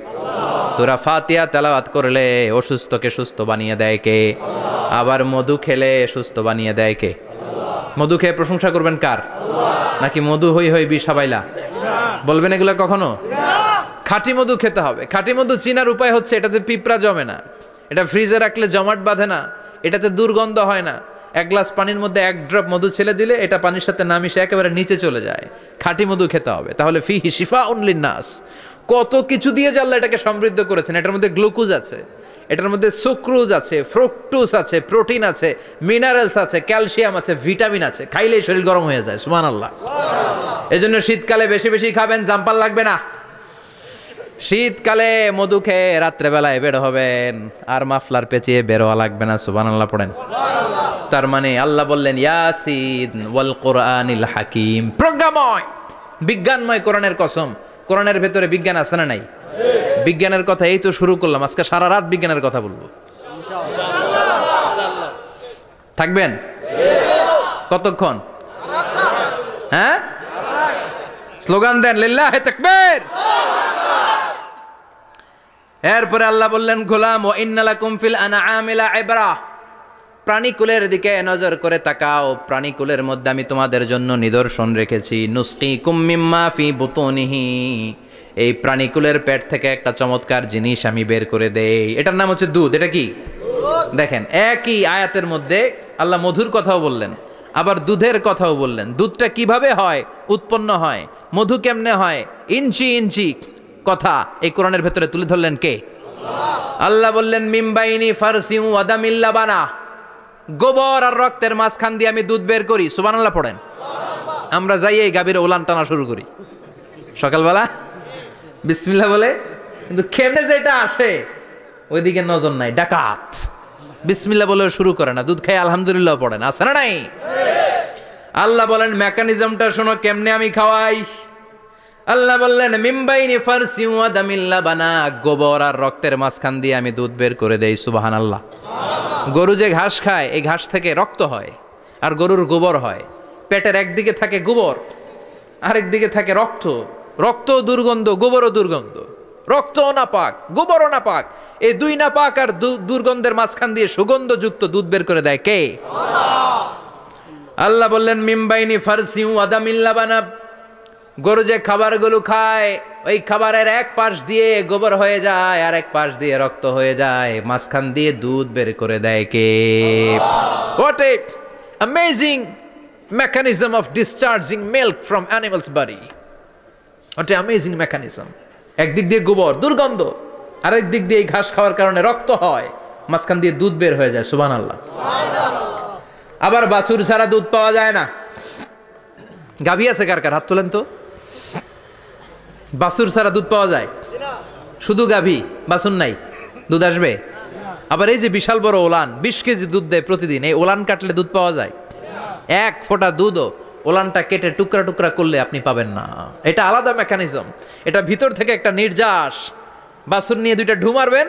সূরা ফাতিহা তেলাওয়াত করলে অসুস্থকে সুস্থ বানিয়ে দেয় কে? আবার মধু খেলে সুস্থ বানিয়ে দেয় কে? মধু খেয়ে প্রশংসা করবেন কার? নাকি মধু হই হই বিষা বাইলা বলবেন এগুলা কখনো? খাঁটি মধু খেতে হবে। খাঁটি মধু চিনার উপায় হচ্ছে এটাতে পিঁপড়া জমে না, এটা ফ্রিজে রাখলে জমাট বাঁধে না, এটাতে দুর্গন্ধ হয় না। এক গ্লাস পানির মধ্যে এক ড্রপ মধু ছেলে দিলে এটা পানির সাথে না মিশে একেবারে নিচে চলে যায়। খাঁটি মধু খেতে হবে। তাহলে ফিহি শিফাউন লিন্নাস। কত কিছু দিয়ে যে আল্লাহ এটাকে সমৃদ্ধ করেছেন। এটার মধ্যে গ্লুকোজ আছে, এটার মধ্যে সুক্রোজ আছে, ফ্রুকটোজ আছে, প্রোটিন আছে, মিনারেলস আছে, ক্যালসিয়াম আছে, ভিটামিন আছে। খাইলেই শরীর গরম হয়ে যায়। সুবহানাল্লাহ। এজন্য শীতকালে বেশি বেশি খাবেন, জাম্পাল লাগবে না। শীতকালে মধু খেয়ে রাত্রেবেলায় বের হবেন, আর মাফলার পেঁচিয়ে বেরোয়া লাগবে না। সুবহানাল্লাহ পড়েন। তার মানে আল্লাহ বললেন ইয়াসিন ওয়াল কোরআনিল হাকিম, প্রজ্ঞাময় বিজ্ঞানময় কোরআনের কসম। কোরআনের ভেতরে বিজ্ঞান আছে না নাই? বিজ্ঞানের কথা এই তো শুরু করলাম, আজকে সারা রাত বিজ্ঞানের কথা বলবো। থাকবেন কতক্ষণ? হ্যাঁ, স্লোগান দেন লিল্লাহে তাকবীর। এরপরে আল্লাহ বললেন গোলাম ওয়া ইন্না লাকুম ফিল আনআমি লাইবরা, প্রাণীকুলের দিকে নজর করে তাকাও, প্রাণীকুলের মধ্যে আমি তোমাদের জন্য নিদর্শন রেখেছি। নুসকিকুম মিম্মা ফি বুতুনিহি, এই প্রাণীকুলের পেট থেকে একটা চমৎকার জিনিস আমি বের করে দেই, এটার নাম হচ্ছে দুধ। এটা কি? দেখেন একই আয়াতের মধ্যে আল্লাহ মধুর কথাও বললেন, আবার দুধের কথাও বললেন। দুধটা কিভাবে হয়, উৎপন্ন হয়, মধু কেমনে হয়, ইঞ্চি ইঞ্চি কথা এই কোরআনের ভেতরে তুলে ধরলেন কে? আল্লাহ বললেন মিমবাইনি ফারসিউ ওয়াদামিল লাবানা, গোবর আর রক্তের মাঝখান দিয়ে আমি দুধ বের করি। সুবহানাল্লাহ পড়েন। আমরা যাই এই গাভীর ওলান টানা শুরু করি সকালবেলা বিসমিল্লাহ বলে, কিন্তু কেমনে যে এটা আসে ওইদিকে নজর নাই। ডাকাত বিসমিল্লাহ বলে শুরু করে না, দুধ খাই আলহামদুলিল্লাহ পড়ে না, আছে না নাই? আল্লাহ বলেন মেকানিজমটা শোনো কেমনে আমি খাওয়াই। আল্লাহ বললেন মিমবাইনি ফারসিউ ওয়াদামিল লাবানা, গোবর আর রক্তের মাঝখান দিয়ে আমি দুধ বের করে দেই। সুবহানাল্লাহ। গরু যে ঘাস খায়, এই ঘাস থেকে রক্ত হয় আর গরুর গোবর হয়। পেটের একদিকে থাকে গোবর, আরেক দিকে থাকে রক্ত। রক্ত দুর্গন্ধ, গোবরও দুর্গন্ধ। রক্তও নাপাক, গোবরও নাপাক, এই দুই নাপাক আর দুর্গন্ধের মাঝখান দিয়ে সুগন্ধযুক্ত দুধ বের করে দেয় কে? আল্লাহ বললেন মিমবাইনি ফারসিউ ওয়াদামিল লাবানা, গরু যে খাবারগুলো খায় ওই খাবারের এক পাশ দিয়ে গোবর হয়ে যায় আর এক পাশ দিয়ে রক্ত হয়ে যায়, মাঝখান দিয়ে দুধ বের করে দেয় কে? What a amazing mechanism of discharging milk from animal's body. What a amazing mechanism. একদিক দিয়ে গোবর দুর্গন্ধ, আরেক দিক দিয়ে ঘাস খাওয়ার কারণে রক্ত হয়, মাঝখান দিয়ে দুধ বের হয়ে যায়। সুবহানাল্লাহ। আবার বাছুর ছাড়া দুধ পাওয়া যায় না। গাভী আছে কার কার? হাত তোলেন তো। বাছুর ছাড়া দুধ পাওয়া যায়? শুধু গাভী, বাছুর নাই, দুধ আসবে? আবার এই যে বিশাল বড় ওলান 20 কেজি দুধ দেয় প্রতিদিন, এই ওলান কাটলে দুধ পাওয়া যায়? এক ফোঁটা দুধও ওলানটা কেটে টুকরা টুকরা করলে আপনি পাবেন না। এটা আলাদা মেকানিজম। এটা ভিতর থেকে একটা নির্যাস, বাছুর নিয়ে দুইটা ঢু মারবেন,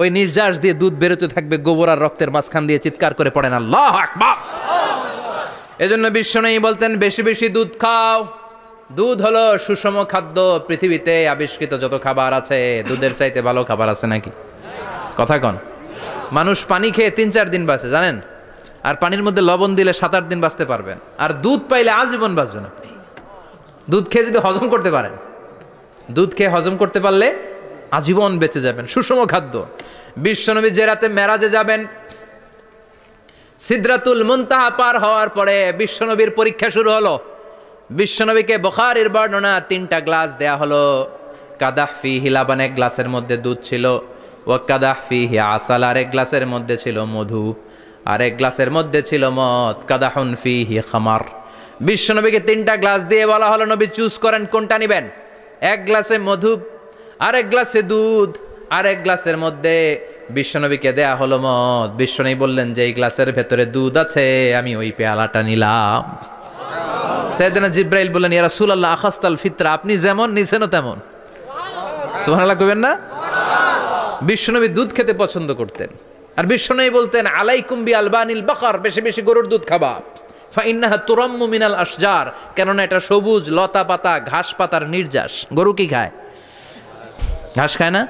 ওই নির্যাস দিয়ে দুধ বেরোতে থাকবে গোবর আর রক্তের মাঝখান দিয়ে। চিৎকার করে পড়েন আল্লাহু আকবার। এজন্য বিশ্বনবী বলতেন বেশি বেশি দুধ খাও। দুধ হলো সুষম খাদ্য। পৃথিবীতে আবিষ্কৃত যত খাবার আছে দুধের চাইতে ভালো খাবার আছে নাকি? কথা কন। মানুষ পানি খেয়ে 3-4 দিন বাঁচে জানেন, আর পানির মধ্যে লবণ দিলে 7-8 দিন বাঁচতে পারবেন। আর দুধ পাইলে আজীবন বাঁচবেন আপনি। দুধ খেয়ে যদি হজম করতে পারেন, দুধ খেয়ে হজম করতে পারলে আজীবন বেঁচে যাবেন। সুষম খাদ্য। বিশ্বনবী যে রাতে মেরাজে যাবেন, সিদরাতুল মুনতাহা পার হওয়ার পরে বিশ্বনবীর পরীক্ষা শুরু হলো। বিশ্বনবীকে বুখারীর বর্ণনা 3টা গ্লাস দেয়া হলো। কাদাহ ফিহি লাবান, এক গ্লাসের মধ্যে দুধ ছিল। ওয়া কাদাহ ফিহি আসাল, আরেক গ্লাসের মধ্যে ছিল মধু, আরেক গ্লাসের মধ্যে ছিল মদ। কাদাহুন ফিহি খামার। বিশ্বনবীকে 3টা গ্লাস দিয়ে বলা হলো নবী চুজ করেন কোনটা নেবেন। এক গ্লাসে মধু, আরেক গ্লাসে দুধ, আরেক গ্লাসের মধ্যে বিশ্বনবীকে দেয়া হলো মদ। বিশ্বনবী বললেন যে এই গ্লাসের ভেতরে দুধ আছে, আমি ওই পেয়ালাটা নিলাম। সাইয়েদনা জিব্রাইল বললেন ইয়া রাসূলুল্লাহ আখাস্তাল ফিতরা, আপনি যেমন নিছেনও তেমন। সুবহানাল্লাহ কইবেন না? বিশ্বনবী দুধ খেতে পছন্দ করতেন। আর বিশ্বনবী বলতেন আলাইকুম বি আলবানিল বাকার, বেশি বেশি গরুর দুধ খাবা। ফা ইন্নাহা তুরাম্মু মিনাল আশজার, কেননা এটা সবুজ লতা পাতা ঘাস পাতার নির্যাস। গরু কি খায়? ঘাস খায় না?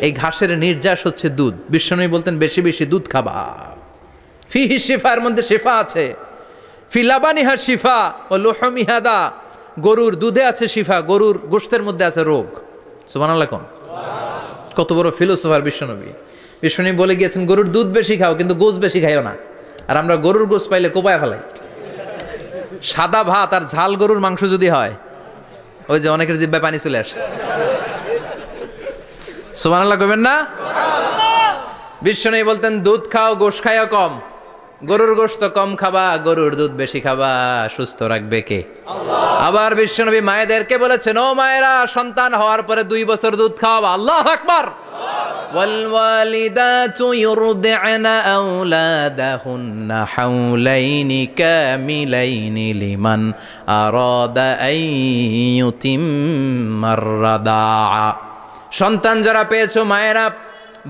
এই ঘাসের নির্যাস হচ্ছে দুধ। বিশ্বনবী বলতেন বেশি বেশি দুধ খাবা। ফিহি শিফার মধ্যে শিফা আছে। ফি লাবানিহা শিফা ও লুহমিহা দা, গরুর দুধে আছে শিফা, গরুর গোশতের মধ্যে আছে রোগ। সুবহানাল্লাহ কোন। কত বড় ফিলোসোফার বিশ্বনবী। বিশ্বনবী বলে গিয়েছেন গরুর দুধ বেশি খাও কিন্তু গোশ বেশি খাইও না। আর আমরা গরুর গোশ পাইলে কোপায় ফেলাই। সাদা ভাত আর ঝাল গরুর মাংস যদি হয়, ওই যে অনেকের জিহ্বায় পানি চলে আসছে। সুবহানাল্লাহ কইবেন না? বিশ্বনবী বলতেন দুধ খাও, গোশ খাইও কম। গরুর গোশত কম খাবা, গরুর দুধ বেশি খাবা। সুস্থ রাখবে কে? আল্লাহ। আবার বিশ্বনবী মায়েদেরকে বলেছেন ও মায়েরা, সন্তান হওয়ার পরে 2 বছর দুধ খাওয়াবা। আল্লাহু আকবার। ওয়াল ওয়ালিদাতু ইউরদি'না আওলাদাহুন্না হাওলাইনি কামিলাইনি লিমান আরাদা আন ইউতিম্মার রাদা'a। সন্তান যারা পেয়েছো মায়েরা,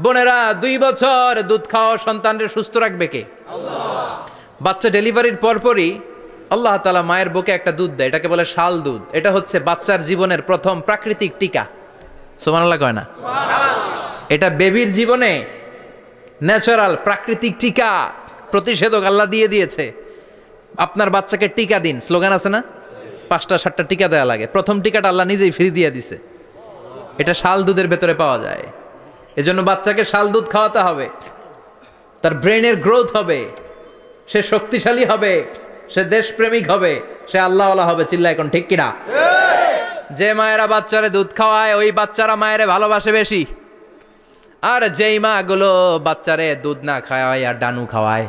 বোনেরা, 2 বছর দুধ খাওয়া সন্তানকে সুস্থ রাখবে কে? আল্লাহ। বাচ্চা ডেলিভারির পরপরই আল্লাহ তাআলা মায়ের বুকে একটা দুধ দেয়, এটাকে বলে শাল দুধ। এটা হচ্ছে বাচ্চার জীবনের প্রথম প্রাকৃতিক টিকা। সুবহানাল্লাহ কয় না? এটা বেবির জীবনে ন্যাচারাল প্রাকৃতিক টিকা, প্রতিষেধক আল্লাহ দিয়ে দিয়েছে। আপনার বাচ্চাকে টিকা দিন, স্লোগান আছে না? 5টা 7টা টিকা দেওয়া লাগে, প্রথম টিকাটা আল্লাহ নিজেই ফ্রি দিয়ে দিছে। এটা শাল দুধের ভেতরে পাওয়া যায়। এজন্য বাচ্চাকে শাল দুধ খাওয়াতে হবে, তার ব্রেনের গ্রোথ হবে, সে শক্তিশালী হবে, সে দেশপ্রেমিক হবে, সে আল্লাহওয়ালা হবে। চিল্লা এখন ঠিক কিনা? যে মায়েরা বাচ্চারে দুধ খাওয়ায় ওই বাচ্চারা মায়েরে ভালোবাসে বেশি, আর যেই মা গুলো বাচ্চারে দুধ না খাওয়ায় আর ডানু খাওয়ায়,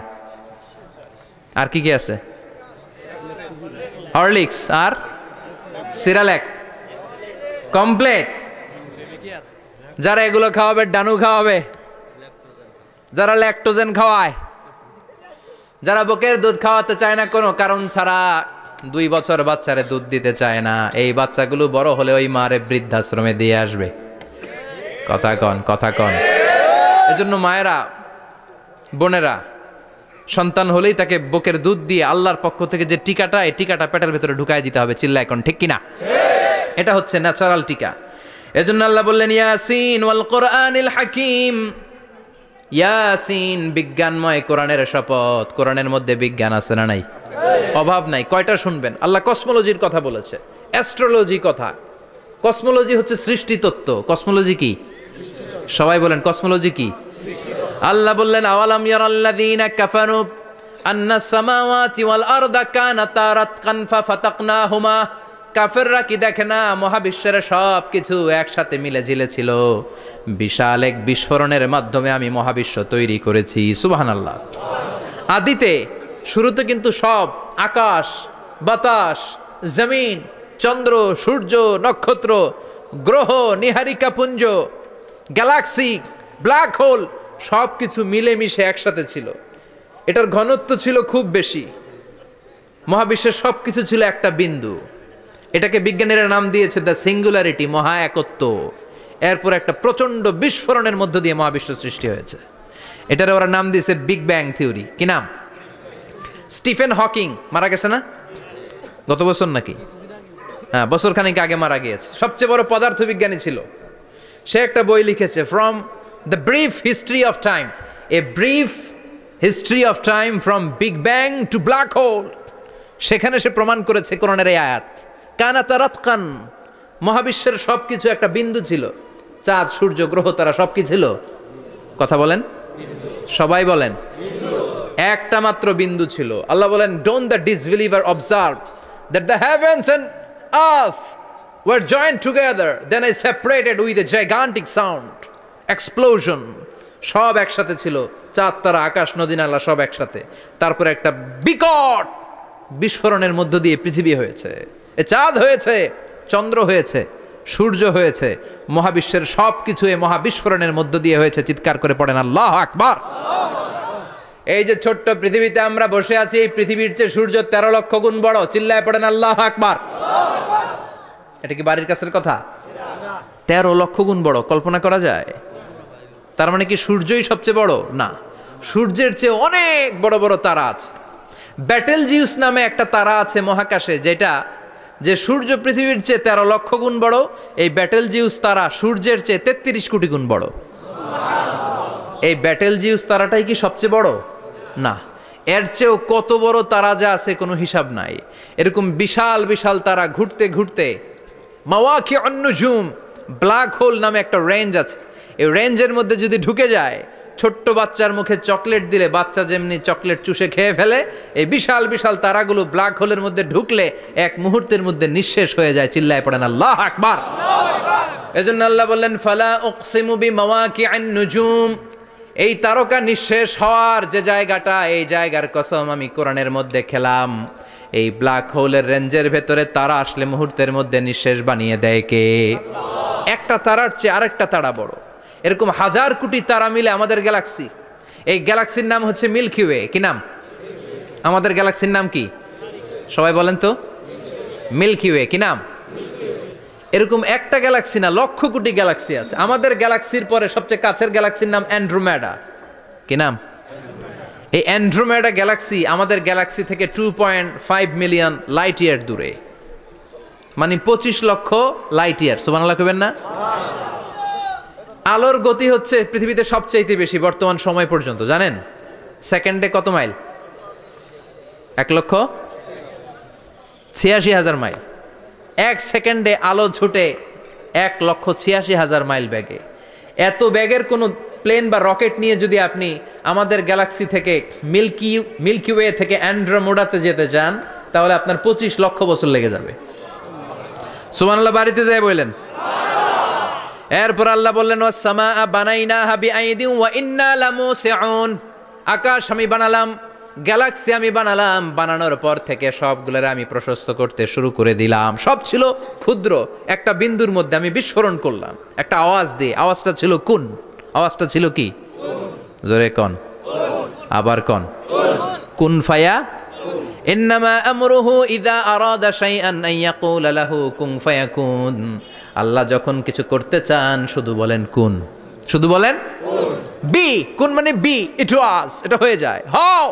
আর কি কি আছে, হরলিক্স আর সিরালেক, কমপ্লেট, যারা এগুলো খাওয়াবে ডানু খাওয়াবে, যারা ল্যাকটোজেন খাওয়ায়, যারা বুকের দুধ খাওয়াতে চায় না কোনো কারণ ছাড়া, 2 বছর বাচ্চারে দুধ দিতে চায় না, এই বাচ্চাগুলো বড় হলে ওই মারে বৃদ্ধাশ্রমে দিয়ে আসবে। কথা কন, কথা কন। এজন্য মায়েরা, বোনেরা, সন্তান হলেই তাকে বুকের দুধ দিয়ে আল্লাহর পক্ষ থেকে যে টিকাটা, এই টিকাটা পেটের ভেতরে ঢুকায় দিতে হবে। চিল্লা এখন ঠিক কিনা? এটা হচ্ছে ন্যাচারাল টিকা। এজন্য আল্লাহ বললেন ইয়াসিন ওয়াল কোরআনিল হাকিম। ইয়াসিন, বিজ্ঞানময় কোরআনের শপথ। কোরআনের মধ্যে বিজ্ঞান আছে না নাই? অভাব নাই। কয়টা শুনবেন? আল্লাহ কসমোলজির কথা বলেছে, অ্যাস্ট্রোলজি কথা। কসমোলজি হচ্ছে সৃষ্টি তত্ত্ব। কসমোলজি কি? সবাই বলেন কসমোলজি কি? আল্লাহ বললেন আওয়ালাম ইয়ারাল্লাযীনা কাফারু আন্নাস সামাওয়াতি ওয়াল আরদা কানাতা রাতকান ফাফাতাকনাহুমা। কাফেররা কি দেখে না মহাবিশ্বের সব কিছু একসাথে মিলে ঝিলে ছিল, বিশাল এক বিস্ফোরণের মাধ্যমে আমি মহাবিশ্ব তৈরি করেছি। সুবহানাল্লাহ। আদিতে, শুরুতে কিন্তু সব আকাশ, বাতাস, জমিন, চন্দ্র, সূর্য, নক্ষত্র, গ্রহ, নীহারিকা পুঞ্জ, গ্যালাক্সি, ব্ল্যাক হোল, সব কিছু মিলেমিশে একসাথে ছিল। এটার ঘনত্ব ছিল খুব বেশি। মহাবিশ্বের সব কিছু ছিল একটা বিন্দু। এটাকে বিজ্ঞানীরা নাম দিয়েছে দ্য সিঙ্গুলারিটি, মহা একত্ব। এরপর একটা প্রচন্ড বিস্ফোরণের মধ্য দিয়ে মহাবিশ্ব সৃষ্টি হয়েছে। এটার ওরা নাম দিয়েছে বিগ ব্যাং থিওরি। কি নাম? স্টিফেন হকিং মারা গেছে না গত বছর নাকি? হ্যাঁ, বছর খানিক আগে মারা গিয়েছে। সবচেয়ে বড় পদার্থবিজ্ঞানী ছিল। সে একটা বই লিখেছে, from the brief history of time, a brief history of time from big bang two black hole. সেখানে সে প্রমাণ করেছে কোরআনের এই আয়াত, কানাতা রাতকান, মহাবিশ্বের সবকিছু একটা বিন্দু ছিল। চাঁদ, সূর্য, গ্রহ, তারা সব কি ছিল? কথা বলেন, সবাই বলেন। একটা মাত্র বিন্দু ছিল। আল্লাহ বলেন, don't the disbeliever observe that the heavens and earth were joined together, then I separated with a gigantic sound, explosion. সব একসাথে ছিল, চাঁদ, তারা, আকাশ, নদী, নালা সব একসাথে। তারপরে একটা বিকট বিস্ফোরণের মধ্য দিয়ে পৃথিবী হয়েছে, এ চাঁদ হয়েছে, চন্দ্র হয়েছে, সূর্য হয়েছে, মহাবিশ্বের সব কিছু এই মহাবিস্ফোরণের মধ্য দিয়ে হয়েছে। চিৎকার করে পড়েন আল্লাহু আকবার। এই যে ছোট্ট পৃথিবীতে আমরা বসে আছি, এই পৃথিবীর চেয়ে সূর্য 13 লক্ষ গুণ বড়। চিল্লায় পড়েন আল্লাহু আকবার। এটা কি বাড়ির কাছের কথা? 13 লক্ষ গুণ বড়, কল্পনা করা যায়? তার মানে কি সূর্যই সবচেয়ে বড়? না, সূর্যের চেয়ে অনেক বড় বড় তারা আছে। ব্যাটেল জিউস নামে একটা তারা আছে মহাকাশে, যেটা যে সূর্য পৃথিবীর চেয়ে 13 লক্ষ গুণ বড়। এই ব্যাটেল জিউস তারা সূর্যের চেয়ে 33 কোটি গুণ বড়। এই ব্যাটেল জিউস তারাটাই কি সবচেয়ে বড়? না, এর চেয়েও কত বড় তারা যা আছে কোনো হিসাব নাই। এরকম বিশাল বিশাল তারা ঘুরতে ঘুরতে মাওয়াকিউন নুজুম, ব্ল্যাক হোল নামে একটা রেঞ্জ আছে। এই রেঞ্জের মধ্যে যদি ঢুকে যায়, ছোট্ট বাচ্চার মুখে চকলেট দিলে বাচ্চা যেমনি চকলেট চুষে খেয়ে ফেলে, এই বিশাল বিশাল তারাগুলো ব্ল্যাক হোলের মধ্যে ঢুকলে এক মুহূর্তের মধ্যে নিঃশেষ হয়ে যায়। চিল্লায় পড়েন আল্লাহু আকবার। এজন্য আল্লাহ বললেন, ফালা উকসিমু বিমাওয়াকিউন নুজুম, এই তারকা নিঃশেষ হওয়ার যে জায়গাটা, এই জায়গার কসম আমি কোরআনের মধ্যে খেলাম। এই ব্ল্যাক হোলের রেঞ্জের ভেতরে তারা আসলে মুহূর্তের মধ্যে নিঃশেষ বানিয়ে দেয় কে? একটা তারার চেয়ে আরেকটা তারা বড়। এরকম হাজার কোটি তারা মিলে আমাদের গ্যালাক্সি। এই গ্যালাক্সির নাম হচ্ছে মিল্কি ওয়ে। কি নাম? আমাদের গ্যালাক্সির নাম কি? সবাই বলেন তো। Milky way. কি নাম? এরকম একটা গ্যালাক্সি না, লক্ষ কোটি গ্যালাক্সি আছে। আমাদের গ্যালাক্সির পরে সবচেয়ে কাছের গ্যালাক্সির নাম অ্যান্ড্রোমেডা। কি নাম? এই অ্যান্ড্রোমেডা গ্যালাক্সি আমাদের গ্যালাক্সি থেকে 2.5 মিলিয়ন লাইট ইয়ার দূরে, মানে 25 লক্ষ লাইট ইয়ার। সুবহানাল্লাহ কইবেন না? আলোর গতি হচ্ছে পৃথিবীতে সবচাইতে বেশি বর্তমান সময় পর্যন্ত, জানেন? সেকেন্ডে কত মাইল? 1,86,000 মাইল। 1 সেকেন্ডে আলো ছুটে 1,86,000 মাইল বেগে। এত ব্যাগের কোনো প্লেন বা রকেট নিয়ে যদি আপনি আমাদের গ্যালাক্সি থেকে মিল্কি ওয়ে থেকে অ্যান্ড্রোমেডাতে যেতে চান, তাহলে আপনার 25 লক্ষ বছর লেগে যাবে। সুবহানাল্লাহ বাড়িতে যায় বললেন। এরপর আল্লাহ বললেন, ওয়াস সামাআ বানাইনাহা বিআইদিন ওয়া ইন্না লামুসিউন। আকাশ আমি বানালাম, গ্যালাক্সি আমি বানালাম, বানানোর পর থেকে সবগুলোর আমি প্রশস্ত করতে শুরু করে দিলাম। সব ছিল ক্ষুদ্র, একটা বিন্দুর মধ্যে আমি বিস্ফোরণ করলাম একটা আওয়াজ দিয়ে। আওয়াজটা ছিল কুন। আওয়াজটা ছিল কি? জোরে কন, আবার কন। কুন ফায়া ইন্নামা আমরুহু ইযা আরাদা শাইআন আন ইয়াকুলা লাহু কুন ফায়াকুন। আল্লাহ যখন কিছু করতে চান শুধু বলেন কুন, শুধু বলেন বি। কুন মানে বি, ইট ওয়াজ, এটা হয়ে যায়। হাও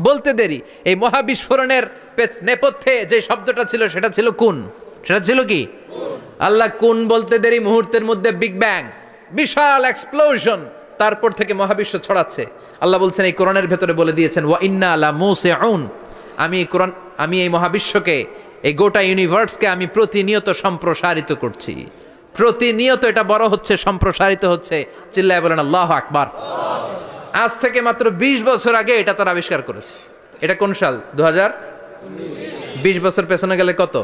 বলতে দেরি। এই মহাবিস্ফোরণের নেপথ্যে যে শব্দটা ছিল সেটা ছিল কুন। সেটা ছিল কি? আল্লাহ কুন বলতে দেরি, মুহূর্তের মধ্যে বিগ ব্যাং, বিশাল এক্সপ্লোশন, তারপর থেকে মহাবিশ্ব ছড়াচ্ছে। আল্লাহ বলছেন এই কোরআনের ভেতরে বলে দিয়েছেন, ওয়া ইন্না লামুসিউন। আমি এই মহাবিশ্বকে, এই গোটা ইউনিভার্সকে আমি প্রতিনিয়ত সম্প্রসারিত করছি। প্রতিনিয়ত এটা বড় হচ্ছে, সম্প্রসারিত হচ্ছে। চিল্লায় বলেন আল্লাহু আকবার। আজ থেকে মাত্র 20 বছর আগে এটা তারা আবিষ্কার করেছে। এটা কোন সাল? 2020 বছর পেছনে গেলে কত?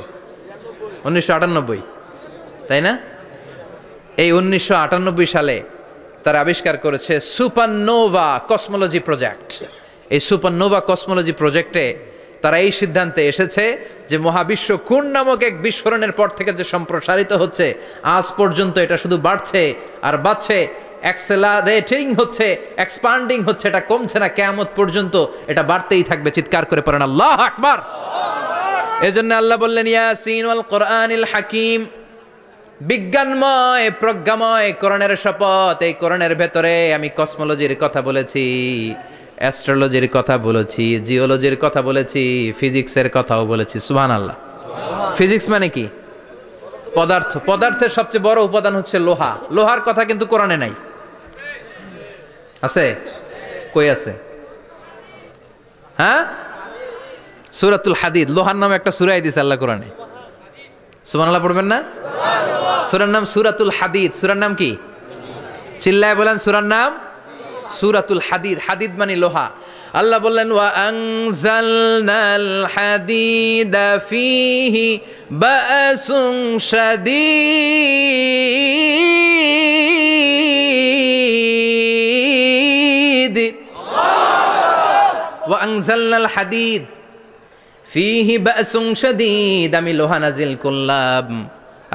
1998, তাই না? এই 1998 সালে তারা আবিষ্কার করেছে সুপারনোভা কসমোলজি প্রজেক্ট। এই সুপারনোভা কসমোলজি প্রজেক্টে তারা এই সিদ্ধান্তে এসেছে যে মহাবিশ্ব কোন নামক এক বিস্ফোরণের পর থেকে যে সম্প্রসারিত হচ্ছে, আজ পর্যন্ত এটা শুধু বাড়ছে আর বাড়ছে, অ্যাক্সেলারেটিং হচ্ছে, এক্সপান্ডিং হচ্ছে, এটা কমছে না। কিয়ামত পর্যন্ত এটা বাড়তেই থাকবে। চিৎকার করে পড়েন আল্লাহু আকবার। এজন্য আল্লাহ বললেন, ইয়াসিন ওয়াল কোরআনিল হাকিম। বিজ্ঞানময়, প্রজ্ঞাময় কোরআনের শপথ। এই কোরআনের ভেতরে আমি কসমোলজির কথা বলেছি, অ্যাস্ট্রোলজির কথা বলেছি, জিওলজির কথা বলেছি, ফিজিক্সের কথাও বলেছি। সুবহানাল্লাহ। ফিজিক্স মানে কি? পদার্থ। পদার্থের সবচেয়ে বড় উপাদান হচ্ছে লোহা। লোহার কথা কিন্তু কোরআনে নাই। আছে? কই আছে? হ্যাঁ, সূরাতুল হাদিদ, লোহার নামে একটা সূরা দিয়েছে আল্লাহ কোরআনে। সুবহানাল্লাহ পড়বেন না? সূরার নাম সূরাতুল হাদিদ। সূরার নাম কি? চিল্লায় বলেন সূরার নাম সূরাতুল হাদিদ। হাদিদ মানে লোহা। আল্লাহ বললেন, ওয়া আনজালনাল হাদিদা ফীহি বা'সুন শাদীদ। ওয়া আনজালনাল হাদিদ ফীহি বা'সুন শাদীদ। আমি লোহা নাজিল করলাম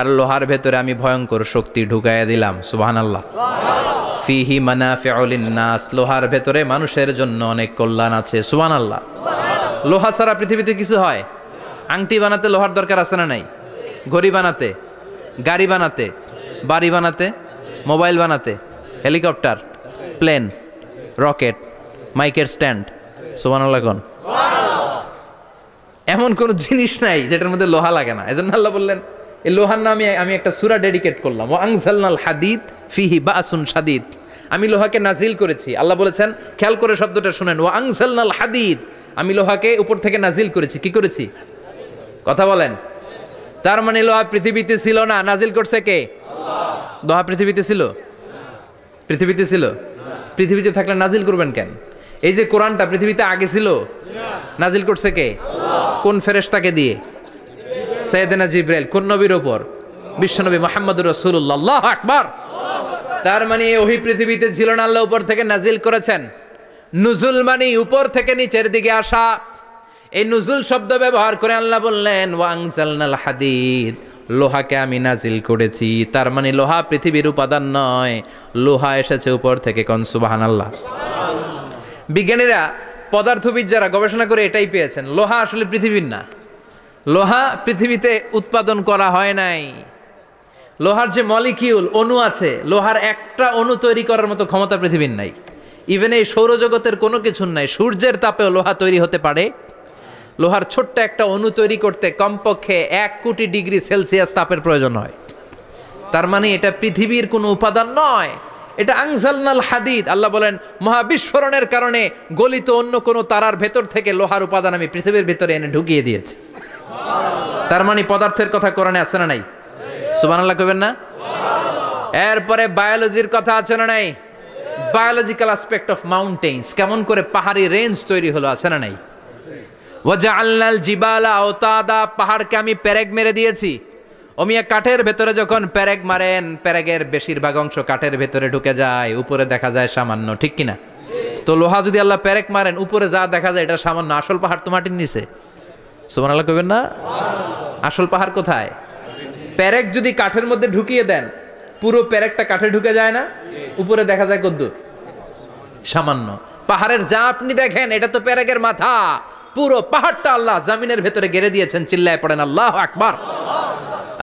আর লোহার ভেতরে আমি ভয়ঙ্কর শক্তি ঢুকাইয়া দিলাম। সুবহানাল্লাহ। ফিহি মানাফিউ লিন-নাস। লোহার ভেতরে মানুষের জন্য অনেক কল্যাণ আছে। সুবহানাল্লাহ। লোহা ছাড়া পৃথিবীতে কিছু হয়? আংটি বানাতে লোহার দরকার আছে না নাই? ঘড়ি বানাতে, গাড়ি বানাতে, বাড়ি বানাতে, মোবাইল বানাতে, হেলিকপ্টার, প্লেন, রকেট, মাইকের স্ট্যান্ড। সুবহানাল্লাহ কোন? এমন কোন জিনিস নাই যেটার মধ্যে লোহা লাগে না। এজন্য আল্লাহ বললেন, এই লোহার নামে আমি একটা সূরা ডেডিকেট করলাম। ওয়া আনজালনাল হাদিদ ফিহি বা'সুন শাদীদ। আমি লোহাকে নাজিল করেছি। আল্লাহ বলেছেন, খেয়াল করে শব্দটা শুনেন, ওয়া আনজালনাল হাদিদ। আমি লোহাকে উপর থেকে নাজিল করেছি। কি করেছি? কথা বলেন। তার মানে লোহা পৃথিবীতে ছিল না, নাজিল করছে কে? আল্লাহ। লোহা পৃথিবীতে ছিল? পৃথিবীতে ছিল? পৃথিবীতে থাকলে নাজিল করবেন কেন? এই যে কোরআনটা পৃথিবীতে আগে ছিল, নাজিল করছে কে? আল্লাহ। কোন ফেরেশতাকে দিয়ে? সাইয়েদনা জিবরাইল। কোন নবীর উপর? বিশ্বনবী মুহাম্মদুর রাসূলুল্লাহ। আল্লাহু আকবার। তার মানে ওহি পৃথিবীতে ছিল না, আল্লাহ উপর থেকে নাজিল করেছেন। নুজুল মানে উপর থেকে নিচের দিকে আসা। এই নুজুল শব্দ ব্যবহার করে আল্লাহ বললেন, ওয়া আনজালনাল হাদিদ। লোহাকে আমি নাজিল করেছি। তার মানে লোহা পৃথিবীর উপাদান নয়, লোহা এসেছে উপর থেকে। কোন সুবহানাল্লাহ। বিজ্ঞানীরা, পদার্থবিদ যারা গবেষণা করে এটাই পেয়েছেন, লোহা আসলে পৃথিবীর না। লোহা পৃথিবীতে উৎপাদন করা হয় নাই। লোহার যে মলিকিউল, অণু আছে, লোহার একটা অণু তৈরি করার মতো ক্ষমতা পৃথিবীর নাই। ইভেন এই সৌরজগতের কোনো কিছুর নাই। সূর্যের তাপেও লোহা তৈরি হতে পারে। লোহার ছোট্ট একটা অণু তৈরি করতে কমপক্ষে 1 কোটি ডিগ্রি সেলসিয়াস তাপের প্রয়োজন হয়। তার মানে এটা পৃথিবীর কোনো উপাদান নয়, এটা আনজালনাল হাদিদ, আল্লাহ বলেন মহাবিস্ফোরণের কারণে গলিত অন্য কোনো তারার ভেতর থেকে লোহার উপাদান আমি পৃথিবীর ভিতরে এনে ঢুকিয়ে দিয়েছি। তার মানে পদার্থের কথা কোরআনে আছে না নাই? সুবহানাল্লাহ কইবেন না? এরপরে বায়োলজির কথা আছে না নাই? বায়োলজিক্যাল অ্যাসপেক্ট অফ মাউন্টেন্স, কেমন করে পাহাড়ি রেঞ্জ তৈরি হলো, আছে না নাই? ওয়াজআলনাল জিবালা আওতাদা, পাহাড়কে আমি পেরেক মেরে দিয়েছি। ওমিয়া কাঠের ভেতরে যখন পেরেক মারেন, পেরেকের বেশিরভাগ অংশ কাঠের ভেতরে ঢুকে যায়, উপরে দেখা যায় সামান্য, ঠিক কিনা? তো লোহা যদি আল্লাহ পেরেক মারেন, উপরে যা দেখা যায় এটা সামান্য, আসল পাহাড় তো মাটির নিচে। সুবহানাল্লাহ কইবেন না? আসল পাহাড় কোথায়? পেরেক যদি কাঠের মধ্যে ঢুকিয়ে দেন, পুরো পেরেকটা কাঠে ঢুকে যায় না, উপরে দেখা যায় কদ্দুর? সামান্য। পাহাড়ের যা আপনি দেখেন এটা তো পেরেকের মাথা, পুরো পাহাড়টা আল্লাহ জামিনের ভেতরে গেড়ে দিয়েছেন। চিল্লায় পড়েন আল্লাহু আকবার।